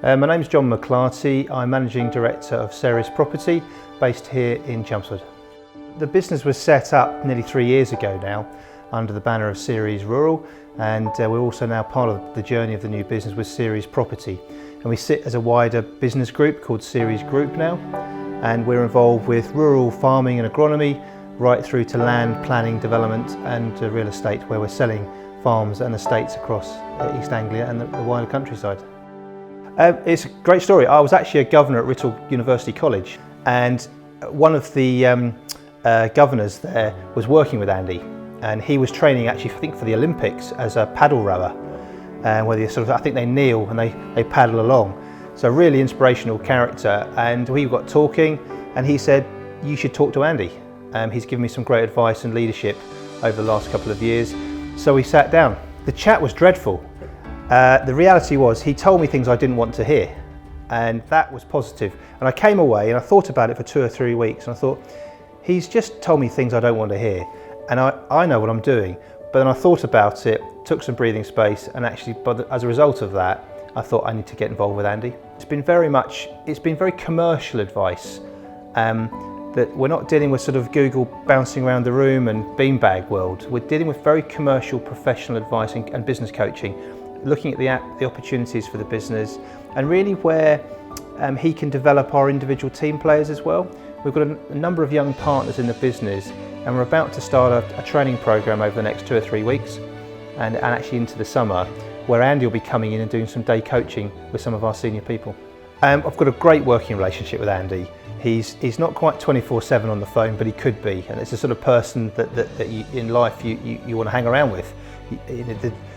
My name is John McClarty. I'm Managing Director of Ceres Property, based here in Chelmsford. The business was set up nearly 3 years ago now under the banner of Ceres Rural, and we're also now part of the journey of the new business with Ceres Property. And we sit as a wider business group called Ceres Group now, and we're involved with rural farming and agronomy right through to land planning, development and real estate, where we're selling farms and estates across East Anglia and the wider countryside. It's a great story. I was actually a governor at Writtle University College, and one of the governors there was working with Andy, and he was training actually, I think, for the Olympics as a paddle rower, where they I think they kneel and they paddle along. So really inspirational character, and we got talking and he said, you should talk to Andy. He's given me some great advice and leadership over the last couple of years. So we sat down. The chat was dreadful. The reality was he told me things I didn't want to hear, and that was positive. And I came away and I thought about it for 2 or 3 weeks, and I thought, he's just told me things I don't want to hear, and I know what I'm doing. But then I thought about it, took some breathing space, and actually as a result of that, I thought I need to get involved with Andy. It's been very commercial advice, that we're not dealing with sort of Google bouncing around the room and beanbag world. We're dealing with very commercial, professional advice and business coaching, looking at the opportunities for the business, and really where he can develop our individual team players as well. We've got a number of young partners in the business, and we're about to start a training program over the next 2 or 3 weeks, and actually into the summer, where Andy will be coming in and doing some day coaching with some of our senior people. I've got a great working relationship with Andy. He's not quite 24/7 on the phone, but he could be, and it's the sort of person that you, in life you want to hang around with.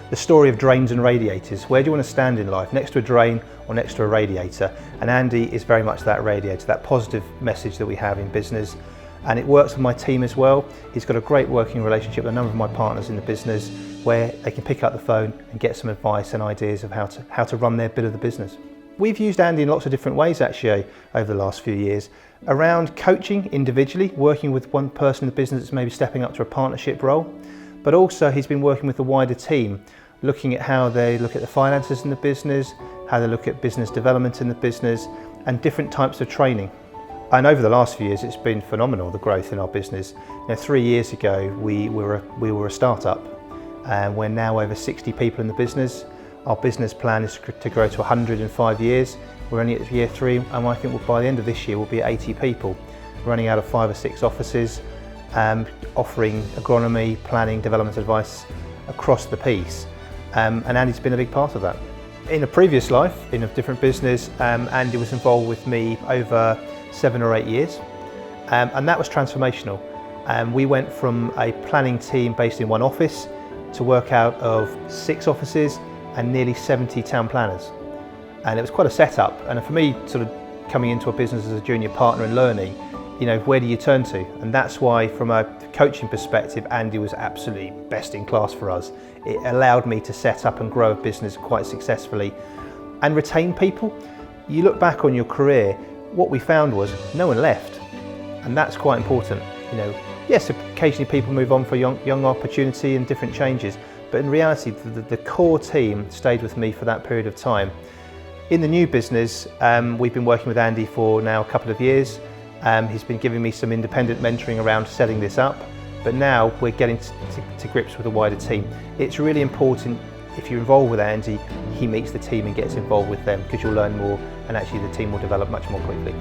The story of drains and radiators. Where do you want to stand in life? Next to a drain or next to a radiator? And Andy is very much that radiator, that positive message that we have in business. And it works with my team as well. He's got a great working relationship with a number of my partners in the business, where they can pick up the phone and get some advice and ideas of how to run their bit of the business. We've used Andy in lots of different ways actually over the last few years, around coaching individually, working with one person in the business that's maybe stepping up to a partnership role, but also he's been working with the wider team, looking at how they look at the finances in the business, how they look at business development in the business, and different types of training. And over the last few years, it's been phenomenal, the growth in our business. 3 years ago, we were a startup, and we're now over 60 people in the business. Our business plan is to grow to 100 in 5 years. We're only at year 3, and I think by the end of this year, we'll be at 80 people, running out of 5 or 6 offices, offering agronomy, planning, development advice across the piece. And Andy's been a big part of that. In a previous life, in a different business, Andy was involved with me over 7 or 8 years, and that was transformational. We went from a planning team based in one office to work out of 6 offices and nearly 70 town planners. And it was quite a setup. And for me, sort of coming into a business as a junior partner and learning, where do you turn to? And that's why, from a coaching perspective, Andy was absolutely best in class for us. It allowed me to set up and grow a business quite successfully and retain people. You look back on your career, what we found was no one left, and that's quite important. Yes, occasionally people move on for young opportunity and different changes, but in reality, the core team stayed with me for that period of time. In the new business, we've been working with Andy for now a couple of years. He's been giving me some independent mentoring around setting this up, but now we're getting to grips with the wider team. It's really important, if you're involved with Andy, he meets the team and gets involved with them, because you'll learn more, and actually the team will develop much more quickly.